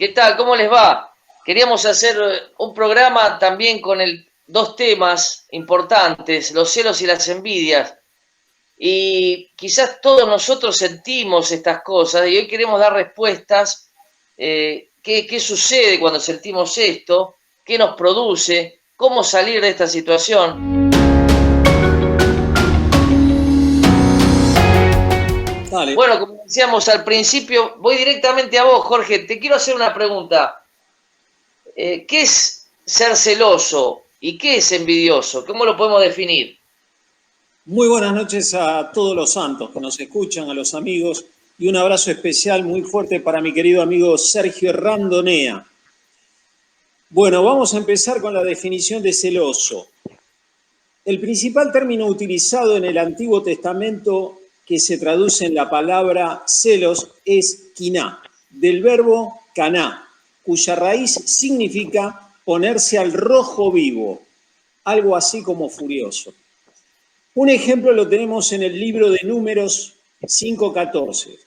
¿Qué tal? ¿Cómo les va? Queríamos hacer un programa también con dos temas importantes, los celos y las envidias. Y quizás todos nosotros sentimos estas cosas y hoy queremos dar respuestas. ¿Qué sucede cuando sentimos esto? ¿Qué nos produce? ¿Cómo salir de esta situación? Dale. Bueno, como decíamos al principio, voy directamente a vos, Jorge. Te quiero hacer una pregunta. ¿Qué es ser celoso y qué es envidioso? ¿Cómo lo podemos definir? Muy buenas noches a todos los santos que nos escuchan, a los amigos, y un abrazo especial muy fuerte para mi querido amigo Sergio Randonea. Bueno, vamos a empezar con la definición de celoso. El principal término utilizado en el Antiguo Testamento que se traduce en la palabra celos es quiná, del verbo caná, cuya raíz significa ponerse al rojo vivo, algo así como furioso. Un ejemplo lo tenemos en el libro de Números 5:14.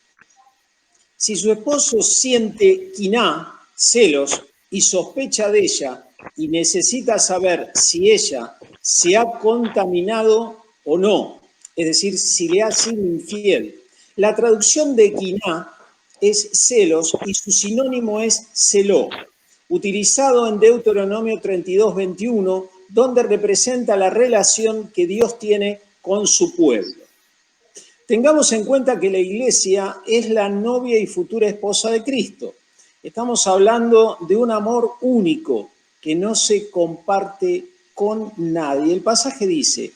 Si su esposo siente quiná, celos, y sospecha de ella, y necesita saber si ella se ha contaminado o no, es decir, si le ha sido infiel. La traducción de quiná es celos y su sinónimo es celó, utilizado en Deuteronomio 32:21, donde representa la relación que Dios tiene con su pueblo. Tengamos en cuenta que la iglesia es la novia y futura esposa de Cristo. Estamos hablando de un amor único que no se comparte con nadie. El pasaje dice,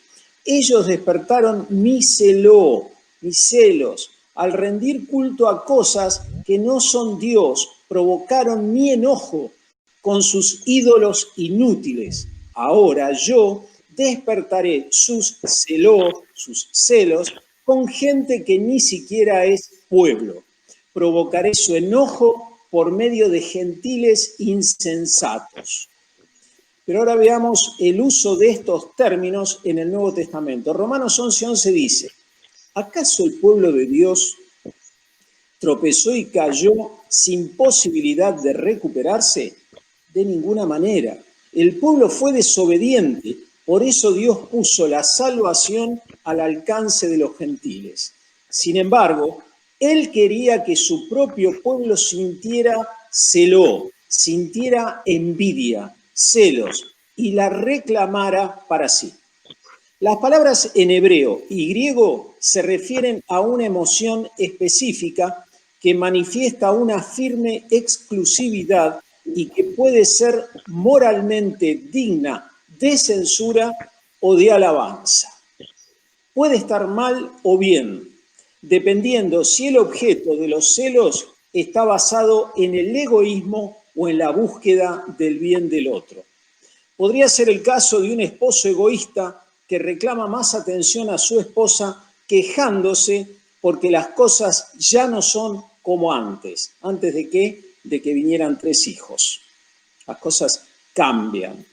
ellos despertaron mis celos, al rendir culto a cosas que no son Dios, provocaron mi enojo con sus ídolos inútiles. Ahora yo despertaré sus celos con gente que ni siquiera es pueblo. Provocaré su enojo por medio de gentiles insensatos. Pero ahora veamos el uso de estos términos en el Nuevo Testamento. Romanos 11:11 dice, ¿acaso el pueblo de Dios tropezó y cayó sin posibilidad de recuperarse? De ninguna manera. El pueblo fue desobediente, por eso Dios puso la salvación al alcance de los gentiles. Sin embargo, Él quería que su propio pueblo sintiera sintiera envidia, celos, y la reclamara para sí. Las palabras en hebreo y griego se refieren a una emoción específica que manifiesta una firme exclusividad y que puede ser moralmente digna de censura o de alabanza. Puede estar mal o bien, dependiendo si el objeto de los celos está basado en el egoísmo o en la búsqueda del bien del otro. Podría ser el caso de un esposo egoísta que reclama más atención a su esposa quejándose porque las cosas ya no son como antes. ¿Antes de qué? De que vinieran 3 hijos. Las cosas cambian.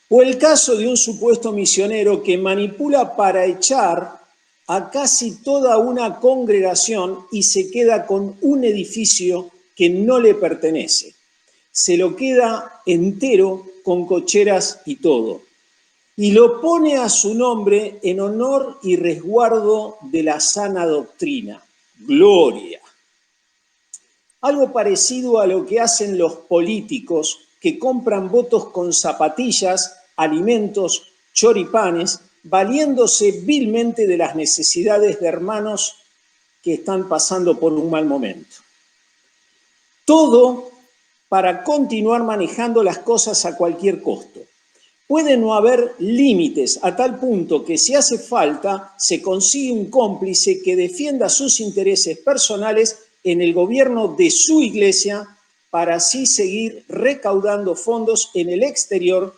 O el caso de un supuesto misionero que manipula para echar a casi toda una congregación y se queda con un edificio que no le pertenece. Se lo queda entero con cocheras y todo. Y lo pone a su nombre en honor y resguardo de la sana doctrina. Gloria. Algo parecido a lo que hacen los políticos que compran votos con zapatillas, alimentos, choripanes, valiéndose vilmente de las necesidades de hermanos que están pasando por un mal momento. Todo para continuar manejando las cosas a cualquier costo. Puede no haber límites a tal punto que si hace falta se consigue un cómplice que defienda sus intereses personales en el gobierno de su iglesia para así seguir recaudando fondos en el exterior.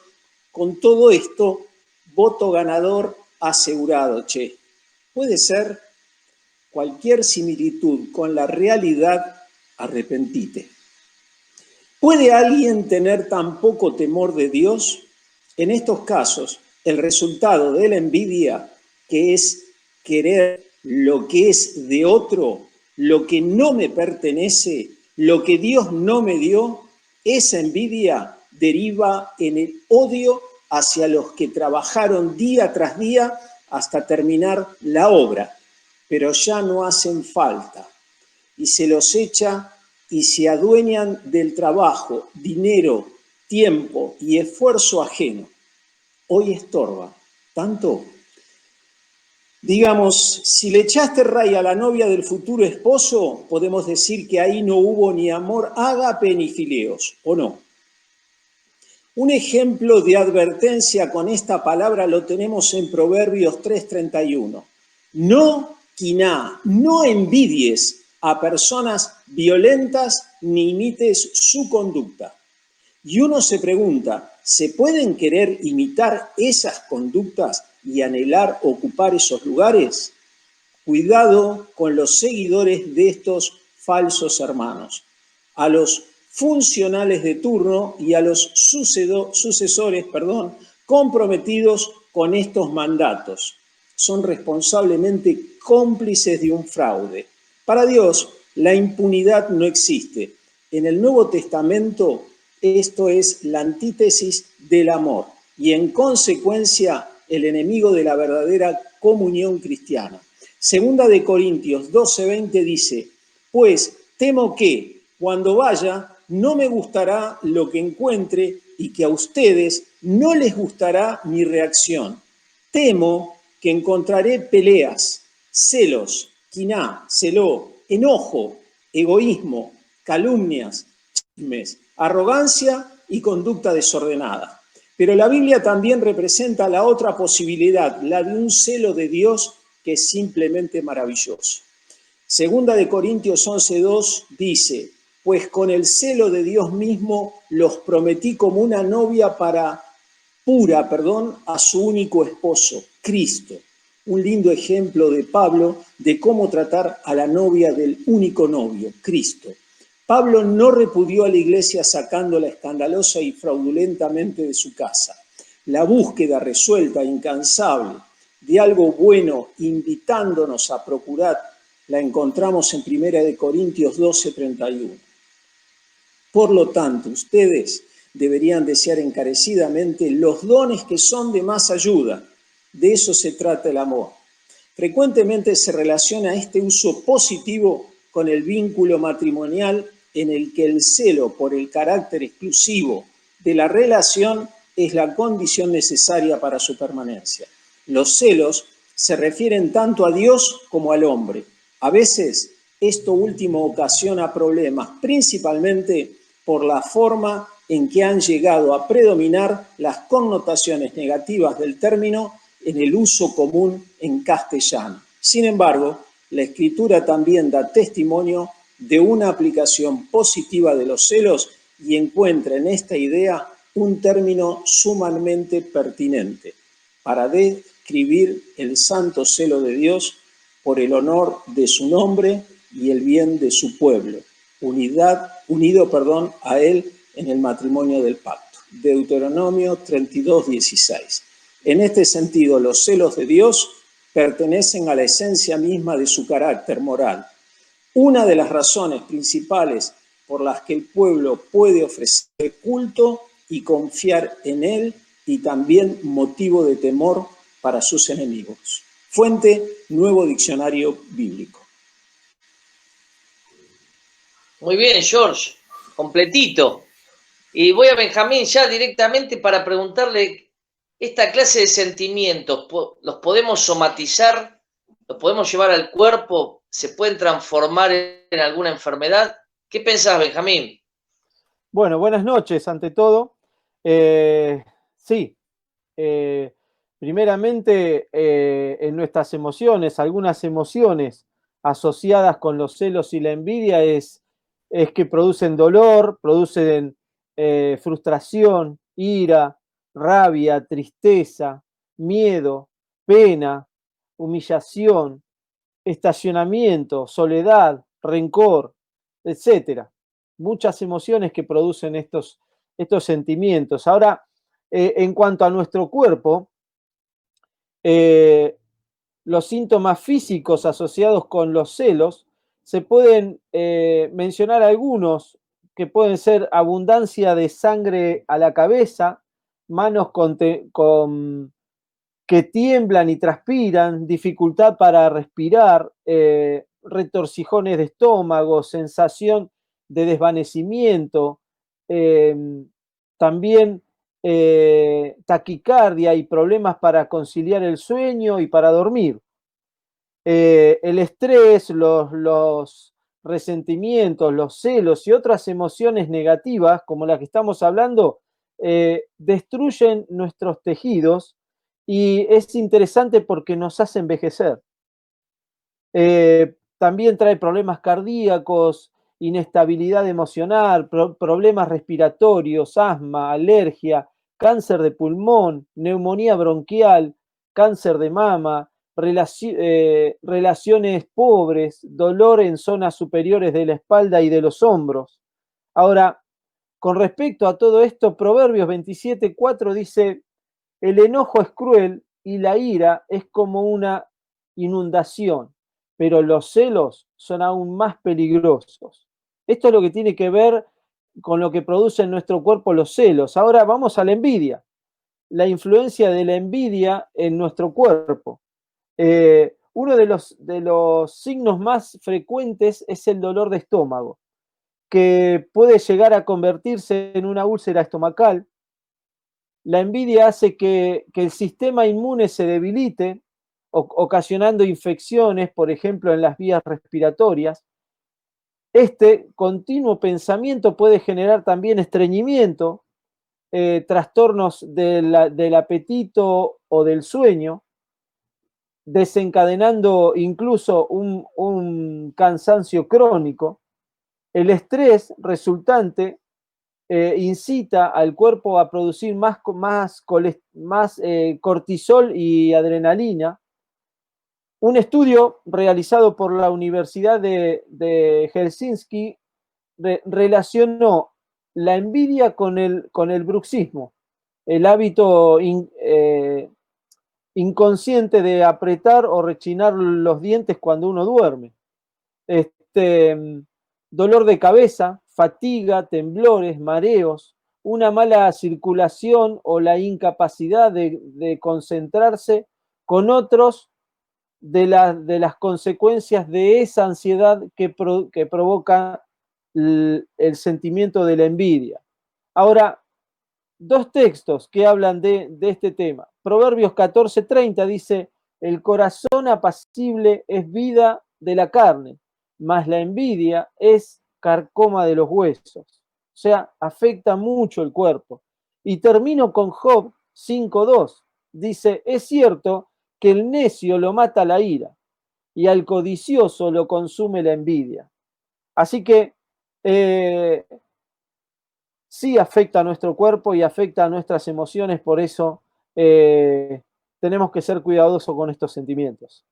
Con todo esto, voto ganador asegurado, che. Puede ser cualquier similitud con la realidad, arrepentite. ¿Puede alguien tener tan poco temor de Dios? En estos casos, el resultado de la envidia, que es querer lo que es de otro, lo que no me pertenece, lo que Dios no me dio, esa envidia deriva en el odio hacia los que trabajaron día tras día hasta terminar la obra, pero ya no hacen falta, y se los echa y se adueñan del trabajo, dinero, tiempo y esfuerzo ajeno. Hoy estorba tanto. Digamos, si le echaste ray a la novia del futuro esposo, podemos decir que ahí no hubo ni amor ágape ni fileos, ¿o no? Un ejemplo de advertencia con esta palabra lo tenemos en Proverbios 3:31. No quiná, no envidies a personas violentas ni imites su conducta. Y uno se pregunta, ¿se pueden querer imitar esas conductas y anhelar ocupar esos lugares? Cuidado con los seguidores de estos falsos hermanos. A los funcionales de turno y a los sucesores, comprometidos con estos mandatos. Son responsablemente cómplices de un fraude. Para Dios, la impunidad no existe. En el Nuevo Testamento, esto es la antítesis del amor y, en consecuencia, el enemigo de la verdadera comunión cristiana. Segunda de Corintios 12:20 dice, pues temo que cuando vaya no me gustará lo que encuentre y que a ustedes no les gustará mi reacción. Temo que encontraré peleas, celos, quiná, celó, enojo, egoísmo, calumnias, chismes, arrogancia y conducta desordenada. Pero la Biblia también representa la otra posibilidad, la de un celo de Dios que es simplemente maravilloso. Segunda de Corintios 11:2 dice, pues con el celo de Dios mismo los prometí como una novia pura, a su único esposo, Cristo. Un lindo ejemplo de Pablo de cómo tratar a la novia del único novio, Cristo. Pablo no repudió a la iglesia sacándola escandalosa y fraudulentamente de su casa. La búsqueda resuelta, incansable, de algo bueno, invitándonos a procurar, la encontramos en 1 Corintios 12:31. Por lo tanto, ustedes deberían desear encarecidamente los dones que son de más ayuda. De eso se trata el amor. Frecuentemente se relaciona este uso positivo con el vínculo matrimonial en el que el celo por el carácter exclusivo de la relación es la condición necesaria para su permanencia. Los celos se refieren tanto a Dios como al hombre. A veces esto último ocasiona problemas, principalmente por la forma en que han llegado a predominar las connotaciones negativas del término en el uso común en castellano. Sin embargo, la Escritura también da testimonio de una aplicación positiva de los celos y encuentra en esta idea un término sumamente pertinente para describir el santo celo de Dios por el honor de su nombre y el bien de su pueblo, unido a él en el matrimonio del pacto. Deuteronomio 32:16. En este sentido, los celos de Dios pertenecen a la esencia misma de su carácter moral. Una de las razones principales por las que el pueblo puede ofrecer culto y confiar en él, y también motivo de temor para sus enemigos. Fuente, Nuevo Diccionario Bíblico. Muy bien, George, completito. Y voy a Benjamín ya directamente para preguntarle, esta clase de sentimientos, ¿los podemos somatizar? ¿Los podemos llevar al cuerpo? ¿Se pueden transformar en alguna enfermedad? ¿Qué pensás, Benjamín? Bueno, buenas noches ante todo. Sí, primeramente en nuestras emociones, algunas emociones asociadas con los celos y la envidia es que producen dolor, producen frustración, ira, rabia, tristeza, miedo, pena, humillación, estacionamiento, soledad, rencor, etcétera. Muchas emociones que producen estos sentimientos. Ahora, en cuanto a nuestro cuerpo, los síntomas físicos asociados con los celos se pueden mencionar algunos que pueden ser abundancia de sangre a la cabeza, manos que tiemblan y transpiran, dificultad para respirar, retorcijones de estómago, sensación de desvanecimiento, también taquicardia y problemas para conciliar el sueño y para dormir. El estrés, los resentimientos, los celos y otras emociones negativas, como las que estamos hablando, destruyen nuestros tejidos y es interesante porque nos hace envejecer. También trae problemas cardíacos, inestabilidad emocional, problemas respiratorios, asma, alergia, cáncer de pulmón, neumonía bronquial, cáncer de mama, relaciones pobres, dolor en zonas superiores de la espalda y de los hombros. Ahora, con respecto a todo esto, Proverbios 27:4 dice: el enojo es cruel y la ira es como una inundación, pero los celos son aún más peligrosos. Esto es lo que tiene que ver con lo que produce en nuestro cuerpo los celos. Ahora vamos a la envidia, la influencia de la envidia en nuestro cuerpo. Uno de los signos más frecuentes es el dolor de estómago, que puede llegar a convertirse en una úlcera estomacal. La envidia hace que el sistema inmune se debilite, ocasionando infecciones, por ejemplo, en las vías respiratorias. Este continuo pensamiento puede generar también estreñimiento, trastornos del apetito o del sueño, desencadenando incluso un cansancio crónico. El estrés resultante incita al cuerpo a producir más cortisol y adrenalina. Un estudio realizado por la Universidad de Helsinki relacionó la envidia con el bruxismo, el hábito inconsciente de apretar o rechinar los dientes cuando uno duerme. Dolor de cabeza, fatiga, temblores, mareos, una mala circulación o la incapacidad de concentrarse con otros de las consecuencias de esa ansiedad que provoca el sentimiento de la envidia. Ahora, dos textos que hablan de este tema. Proverbios 14:30 dice: el corazón apacible es vida de la carne, mas la envidia es carcoma de los huesos. O sea, afecta mucho el cuerpo. Y termino con Job 5:2. Dice: es cierto que el necio lo mata la ira y al codicioso lo consume la envidia. Así que sí afecta a nuestro cuerpo y afecta a nuestras emociones, por eso tenemos que ser cuidadosos con estos sentimientos.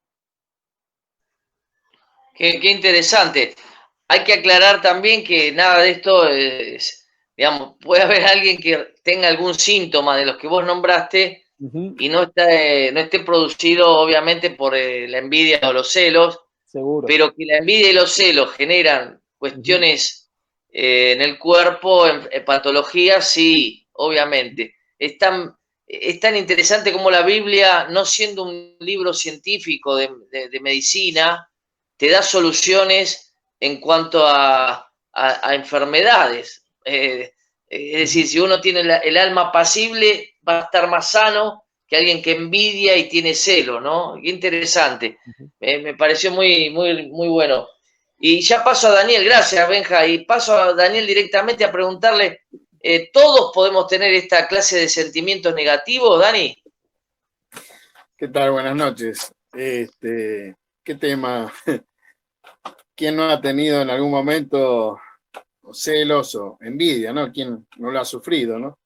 Qué interesante. Hay que aclarar también que nada de esto es, digamos, puede haber alguien que tenga algún síntoma de los que vos nombraste y no esté producido obviamente por la envidia o los celos, Seguro. pero que la envidia y los celos generan cuestiones en el cuerpo, en patologías, sí, obviamente. Es tan interesante como la Biblia, no siendo un libro científico de medicina, te da soluciones en cuanto a enfermedades. Es decir, si uno tiene el alma apacible, va a estar más sano que alguien que envidia y tiene celo, ¿no? Qué interesante. Me pareció muy, muy, muy bueno. Y ya paso a Daniel, gracias Benja, y paso a Daniel directamente a preguntarle, ¿todos podemos tener esta clase de sentimientos negativos, Dani? ¿Qué tal? Buenas noches. ¿Qué tema? ¿Quién no ha tenido en algún momento celos o envidia, ¿no? ¿Quién no lo ha sufrido, no?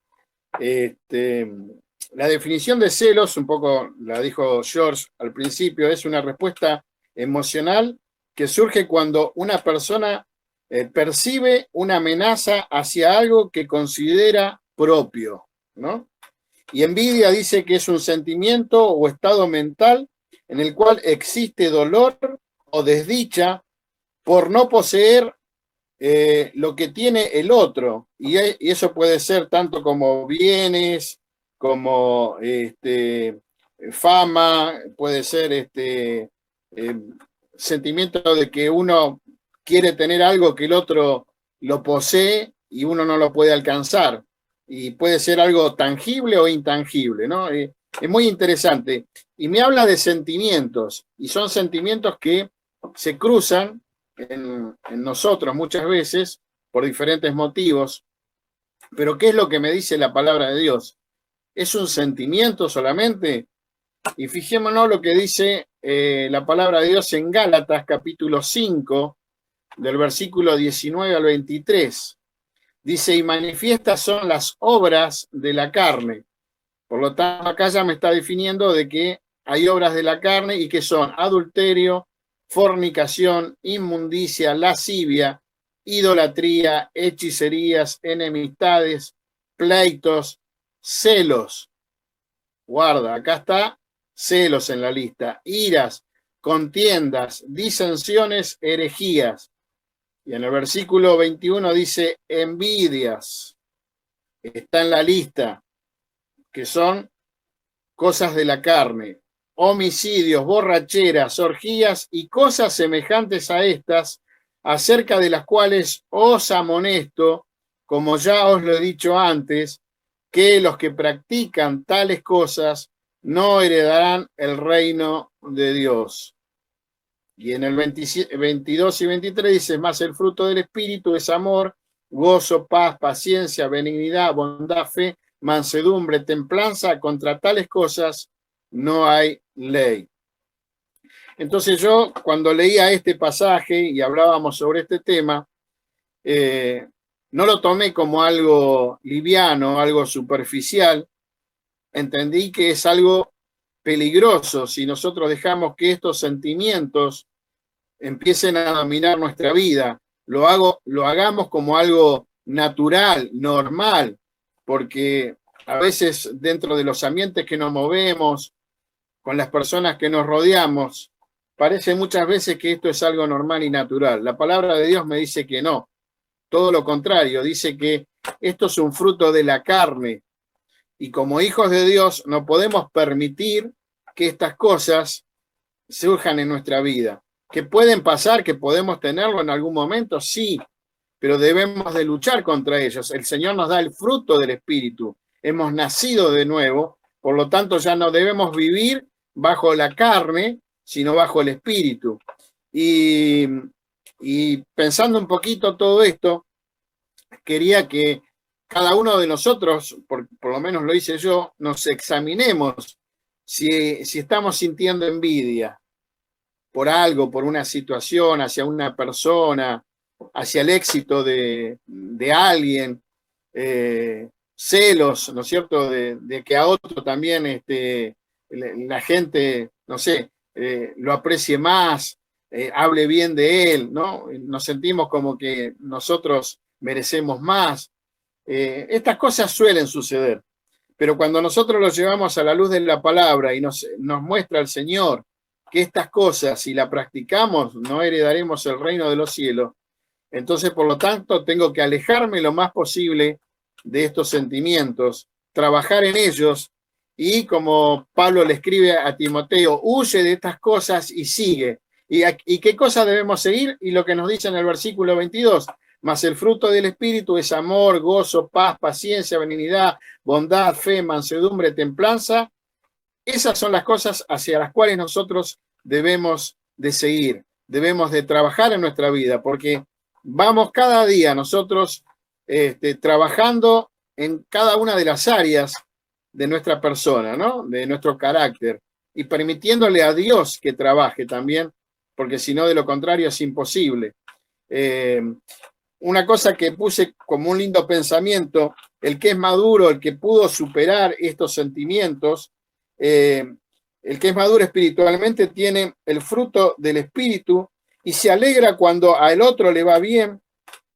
La definición de celos, un poco la dijo George al principio, es una respuesta emocional que surge cuando una persona percibe una amenaza hacia algo que considera propio, ¿no? Y envidia dice que es un sentimiento o estado mental en el cual existe dolor o desdicha por no poseer lo que tiene el otro, y eso puede ser tanto como bienes, como fama, puede ser sentimiento de que uno quiere tener algo que el otro lo posee y uno no lo puede alcanzar, y puede ser algo tangible o intangible, ¿no? Es muy interesante, y me habla de sentimientos, y son sentimientos que se cruzan en nosotros muchas veces por diferentes motivos, pero ¿qué es lo que me dice la palabra de Dios? ¿Es un sentimiento solamente? Y fijémonos lo que dice la palabra de Dios en Gálatas capítulo 5, del versículo 19 al 23. Dice, y manifiestas son las obras de la carne. Por lo tanto, acá ya me está definiendo de que hay obras de la carne y que son adulterio, fornicación, inmundicia, lascivia, idolatría, hechicerías, enemistades, pleitos, celos. Guarda, acá está celos en la lista, iras, contiendas, disensiones, herejías. Y en el versículo 21 dice envidias. Está en la lista, que son cosas de la carne, homicidios, borracheras, orgías y cosas semejantes a estas, acerca de las cuales os amonesto, como ya os lo he dicho antes, que los que practican tales cosas no heredarán el reino de Dios. Y en el 22 y 23 dice, más el fruto del Espíritu es amor, gozo, paz, paciencia, benignidad, bondad, fe, mansedumbre, templanza, contra tales cosas no hay ley. Entonces yo, cuando leía este pasaje y hablábamos sobre este tema, no lo tomé como algo liviano, algo superficial. Entendí que es algo peligroso si nosotros dejamos que estos sentimientos empiecen a dominar nuestra vida. Lo hagamos como algo natural, normal, porque a veces dentro de los ambientes que nos movemos, con las personas que nos rodeamos, parece muchas veces que esto es algo normal y natural. La palabra de Dios me dice que no, todo lo contrario, dice que esto es un fruto de la carne, y como hijos de Dios no podemos permitir que estas cosas surjan en nuestra vida. ¿Que pueden pasar, que podemos tenerlo en algún momento? Sí, pero debemos de luchar contra ellos. El Señor nos da el fruto del Espíritu. Hemos nacido de nuevo, por lo tanto ya no debemos vivir bajo la carne, sino bajo el Espíritu. Y pensando un poquito todo esto, quería que cada uno de nosotros, por lo menos lo hice yo, nos examinemos si estamos sintiendo envidia por algo, por una situación, hacia una persona, hacia el éxito de alguien, celos, ¿no es cierto?, de que a otro también la gente, no sé, lo aprecie más, hable bien de él, ¿no? Nos sentimos como que nosotros merecemos más. Estas cosas suelen suceder, pero cuando nosotros los llevamos a la luz de la palabra y nos muestra el Señor que estas cosas, si las practicamos, no heredaremos el reino de los cielos, entonces, por lo tanto, tengo que alejarme lo más posible de estos sentimientos, trabajar en ellos, y como Pablo le escribe a Timoteo, huye de estas cosas y sigue. ¿Y qué cosas debemos seguir? Y lo que nos dice en el versículo 22, mas el fruto del Espíritu es amor, gozo, paz, paciencia, benignidad, bondad, fe, mansedumbre, templanza. Esas son las cosas hacia las cuales nosotros debemos de seguir, debemos de trabajar en nuestra vida, porque vamos cada día nosotros trabajando en cada una de las áreas de nuestra persona, ¿no? De nuestro carácter, y permitiéndole a Dios que trabaje también, porque si no, de lo contrario es imposible. Una cosa que puse como un lindo pensamiento, el que es maduro, el que pudo superar estos sentimientos, el que es maduro espiritualmente tiene el fruto del Espíritu y se alegra cuando al otro le va bien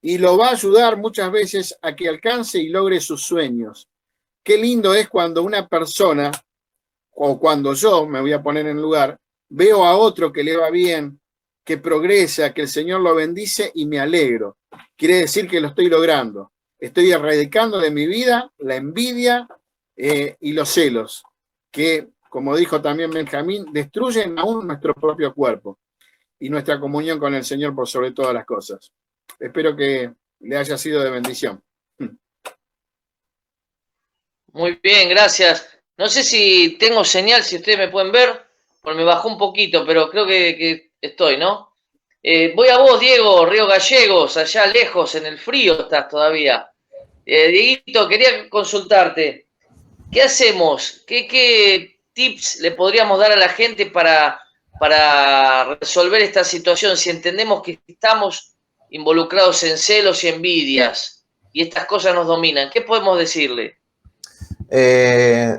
y lo va a ayudar muchas veces a que alcance y logre sus sueños. Qué lindo es cuando una persona, o cuando yo me voy a poner en lugar, veo a otro que le va bien que progresa, que el Señor lo bendice y me alegro. Quiere decir que lo estoy logrando. Estoy erradicando de mi vida la envidia y los celos, que, como dijo también Benjamín, destruyen aún nuestro propio cuerpo y nuestra comunión con el Señor por sobre todas las cosas. Espero que le haya sido de bendición. Muy bien, gracias. No sé si tengo señal, si ustedes me pueden ver, porque me bajó un poquito, pero creo que estoy, ¿no? Voy a vos, Diego, Río Gallegos, allá lejos, en el frío estás todavía. Dieguito, quería consultarte, ¿qué hacemos? ¿Qué tips le podríamos dar a la gente para resolver esta situación? Si entendemos que estamos involucrados en celos y envidias y estas cosas nos dominan, ¿qué podemos decirle?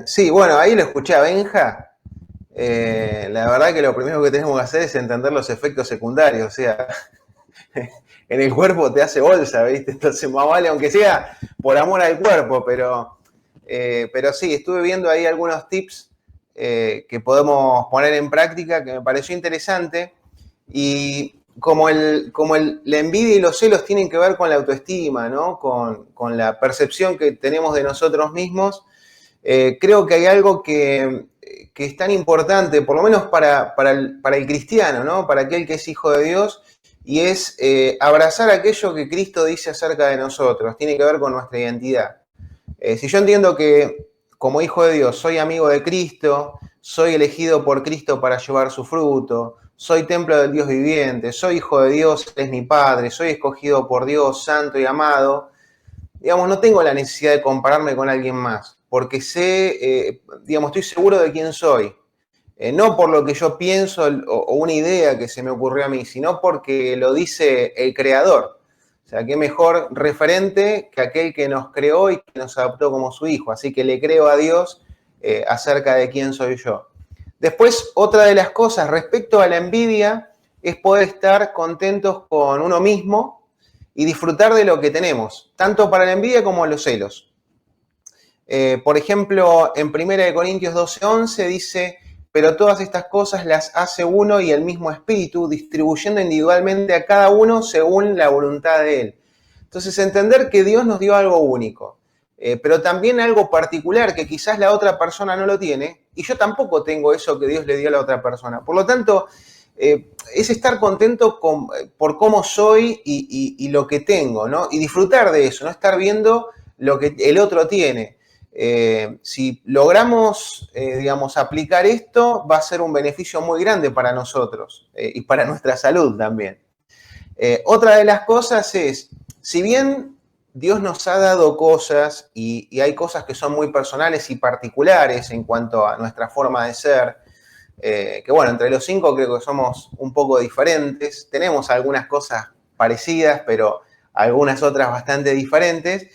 Sí, bueno, ahí lo escuché a Benja. La verdad que lo primero que tenemos que hacer es entender los efectos secundarios, o sea, en el cuerpo te hace bolsa, ¿viste? Entonces más vale, aunque sea por amor al cuerpo, pero sí, estuve viendo ahí algunos tips que podemos poner en práctica que me pareció interesante, y la envidia y los celos tienen que ver con la autoestima, ¿no? Con la percepción que tenemos de nosotros mismos. Creo que hay algo que es tan importante, por lo menos para el cristiano, ¿no? Para aquel que es hijo de Dios, y es abrazar aquello que Cristo dice acerca de nosotros. Tiene que ver con nuestra identidad. Si yo entiendo que como hijo de Dios soy amigo de Cristo, soy elegido por Cristo para llevar su fruto, soy templo del Dios viviente, soy hijo de Dios, Él es mi Padre, soy escogido por Dios, santo y amado, digamos, no tengo la necesidad de compararme con alguien más, porque sé, digamos, estoy seguro de quién soy. No por lo que yo pienso o una idea que se me ocurrió a mí, sino porque lo dice el Creador. O sea, qué mejor referente que aquel que nos creó y que nos adoptó como su hijo. Así que le creo a Dios acerca de quién soy yo. Después, otra de las cosas respecto a la envidia es poder estar contentos con uno mismo y disfrutar de lo que tenemos, tanto para la envidia como los celos. Por ejemplo, en 1 Corintios 12:11 dice: pero todas estas cosas las hace uno y el mismo Espíritu, distribuyendo individualmente a cada uno según la voluntad de Él. Entonces, entender que Dios nos dio algo único, pero también algo particular que quizás la otra persona no lo tiene, y yo tampoco tengo eso que Dios le dio a la otra persona. Por lo tanto, es estar contento por cómo soy y lo que tengo, ¿no? Y disfrutar de eso, no estar viendo lo que el otro tiene. Si logramos, digamos, aplicar esto, va a ser un beneficio muy grande para nosotros y para nuestra salud también. Otra de las cosas es, si bien Dios nos ha dado cosas y hay cosas que son muy personales y particulares en cuanto a nuestra forma de ser, que bueno, entre los 5 creo que somos un poco diferentes, tenemos algunas cosas parecidas, pero algunas otras bastante diferentes.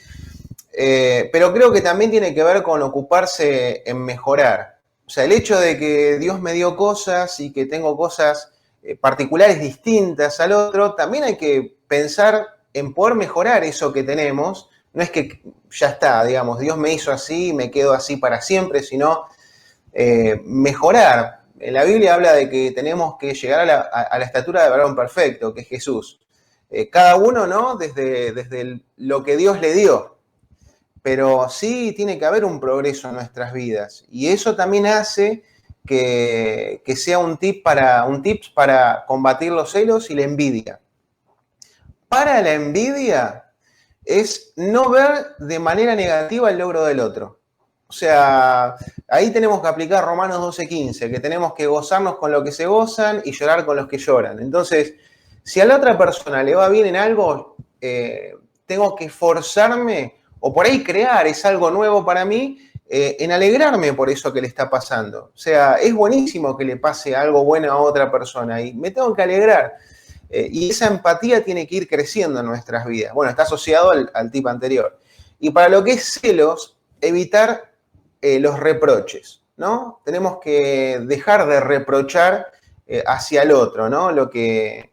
Pero creo que también tiene que ver con ocuparse en mejorar. O sea, el hecho de que Dios me dio cosas y que tengo cosas particulares distintas al otro, también hay que pensar en poder mejorar eso que tenemos. No es que ya está, digamos, Dios me hizo así y me quedo así para siempre, sino mejorar. En la Biblia habla de que tenemos que llegar a la estatura de varón perfecto, que es Jesús. Cada uno, ¿no? Desde lo que Dios le dio. Pero sí tiene que haber un progreso en nuestras vidas. Y eso también hace que sea un tips para combatir los celos y la envidia. Para la envidia es no ver de manera negativa el logro del otro. O sea, ahí tenemos que aplicar Romanos 12:15, que tenemos que gozarnos con lo que se gozan y llorar con los que lloran. Entonces, si a la otra persona le va bien en algo, tengo que forzarme, o por ahí crear, es algo nuevo para mí, en alegrarme por eso que le está pasando. O sea, es buenísimo que le pase algo bueno a otra persona y me tengo que alegrar. Y esa empatía tiene que ir creciendo en nuestras vidas. Bueno, está asociado al tip anterior. Y para lo que es celos, evitar los reproches, ¿no? Tenemos que dejar de reprochar hacia el otro, ¿no? Lo que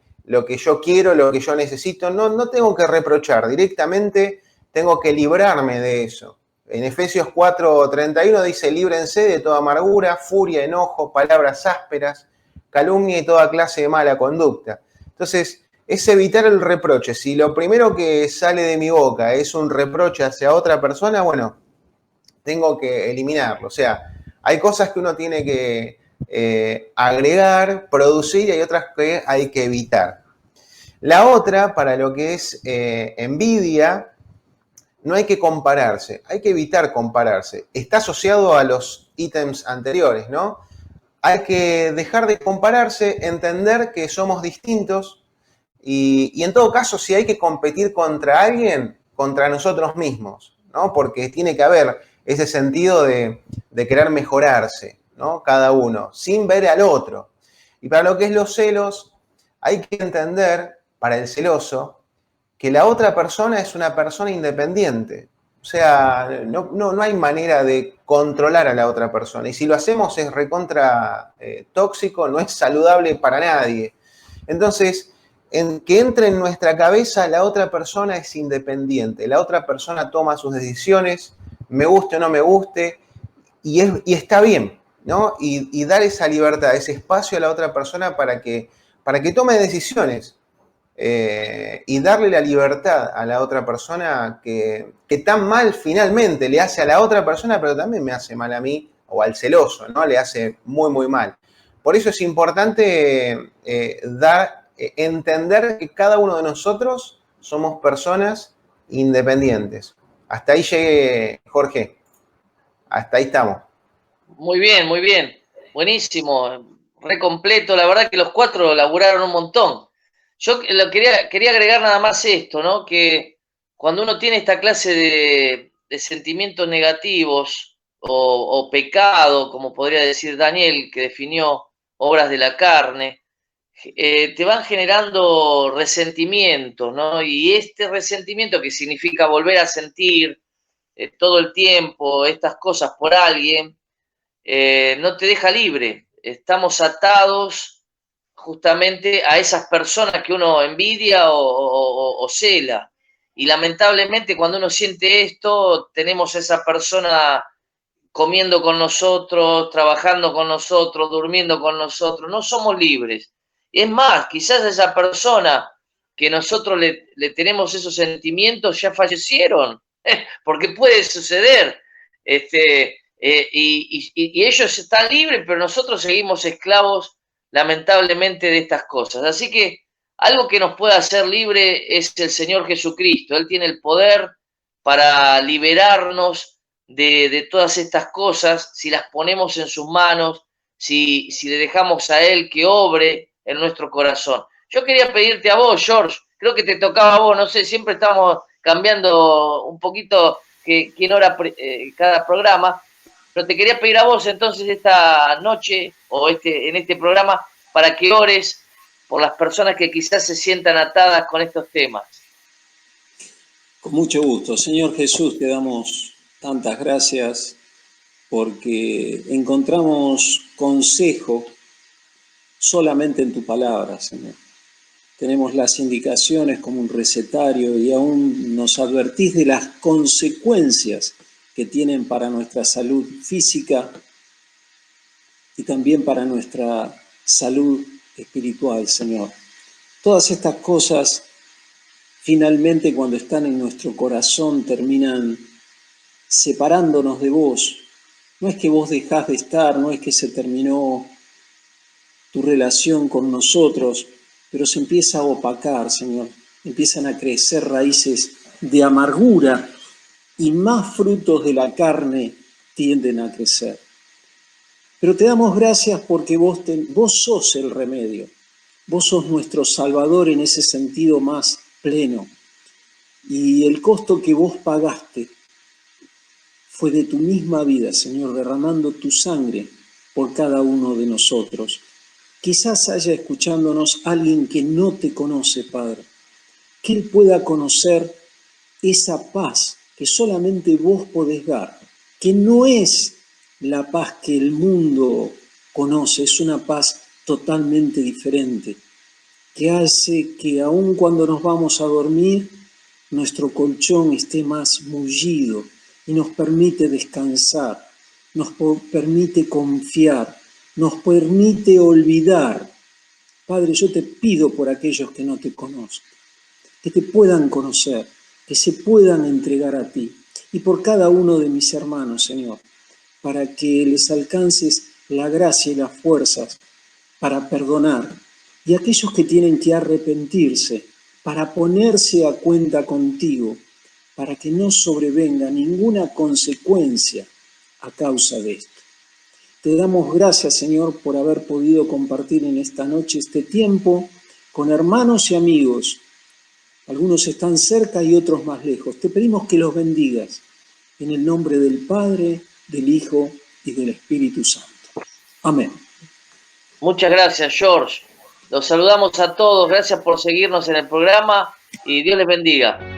yo quiero, lo que yo necesito, no tengo que reprochar, directamente tengo que librarme de eso. En Efesios 4:31 dice: líbrense de toda amargura, furia, enojo, palabras ásperas, calumnia y toda clase de mala conducta. Entonces, es evitar el reproche. Si lo primero que sale de mi boca es un reproche hacia otra persona, bueno, tengo que eliminarlo. O sea, hay cosas que uno tiene que agregar, producir, y hay otras que hay que evitar. La otra, para lo que es envidia, no hay que compararse, hay que evitar compararse. Está asociado a los ítems anteriores, ¿no? Hay que dejar de compararse, entender que somos distintos y en todo caso, si hay que competir contra alguien, contra nosotros mismos, ¿no? Porque tiene que haber ese sentido de querer mejorarse, ¿no? Cada uno, sin ver al otro. Y para lo que es los celos, hay que entender, para el celoso, que la otra persona es una persona independiente. O sea, no hay manera de controlar a la otra persona. Y si lo hacemos es recontra tóxico, no es saludable para nadie. Entonces, que entre en nuestra cabeza, la otra persona es independiente. La otra persona toma sus decisiones, me guste o no me guste, y está bien, ¿no? Y dar esa libertad, ese espacio a la otra persona para que tome decisiones. Y darle la libertad a la otra persona que tan mal finalmente le hace a la otra persona, pero también me hace mal a mí, o al celoso, ¿no? Le hace muy, muy mal. Por eso es importante entender que cada uno de nosotros somos personas independientes. Hasta ahí llegué, Jorge. Hasta ahí estamos. Muy bien, muy bien. Buenísimo. Re completo. La verdad que los cuatro laburaron un montón. Yo quería agregar nada más esto, ¿no? Que cuando uno tiene esta clase de sentimientos negativos o pecado, como podría decir Daniel, que definió obras de la carne, te van generando resentimientos, ¿no? Y este resentimiento, que significa volver a sentir todo el tiempo estas cosas por alguien, no te deja libre. Estamos atados justamente a esas personas que uno envidia o cela. Y lamentablemente cuando uno siente esto, tenemos a esa persona comiendo con nosotros, trabajando con nosotros, durmiendo con nosotros. No somos libres. Es más, quizás esa persona que nosotros le tenemos esos sentimientos ya fallecieron, porque puede suceder. Y ellos están libres, pero nosotros seguimos esclavos, lamentablemente, de estas cosas. Así que algo que nos puede hacer libre es el Señor Jesucristo. Él tiene el poder para liberarnos de todas estas cosas si las ponemos en sus manos, si le dejamos a Él que obre en nuestro corazón. Yo quería pedirte a vos, George, creo que te tocaba a vos, no sé, siempre estamos cambiando un poquito quién ora cada programa, pero te quería pedir a vos entonces esta noche o en este programa para que ores por las personas que quizás se sientan atadas con estos temas. Con mucho gusto. Señor Jesús, te damos tantas gracias porque encontramos consejo solamente en tu palabra, Señor. Tenemos las indicaciones como un recetario y aún nos advertís de las consecuencias que tienen para nuestra salud física y también para nuestra salud espiritual, Señor. Todas estas cosas, finalmente, cuando están en nuestro corazón, terminan separándonos de vos. No es que vos dejás de estar, no es que se terminó tu relación con nosotros, pero se empieza a opacar, Señor. Empiezan a crecer raíces de amargura y más frutos de la carne tienden a crecer. Pero te damos gracias porque vos sos el remedio. Vos sos nuestro Salvador en ese sentido más pleno. Y el costo que vos pagaste fue de tu misma vida, Señor, derramando tu sangre por cada uno de nosotros. Quizás haya escuchándonos alguien que no te conoce, Padre. Que él pueda conocer esa paz que solamente vos podés dar, que no es la paz que el mundo conoce, es una paz totalmente diferente, que hace que aun cuando nos vamos a dormir, nuestro colchón esté más mullido y nos permite descansar, nos permite confiar, nos permite olvidar Padre, yo te pido por aquellos que no te conozcan, que te puedan conocer, que se puedan entregar a ti. Y por cada uno de mis hermanos, Señor, para que les alcances la gracia y las fuerzas para perdonar. Y aquellos que tienen que arrepentirse, para ponerse a cuenta contigo, para que no sobrevenga ninguna consecuencia a causa de esto. Te damos gracias, Señor, por haber podido compartir en esta noche este tiempo con hermanos y amigos. Algunos están cerca y otros más lejos. Te pedimos que los bendigas en el nombre del Padre, del Hijo y del Espíritu Santo. Amén. Muchas gracias, George. Los saludamos a todos. Gracias por seguirnos en el programa y Dios les bendiga.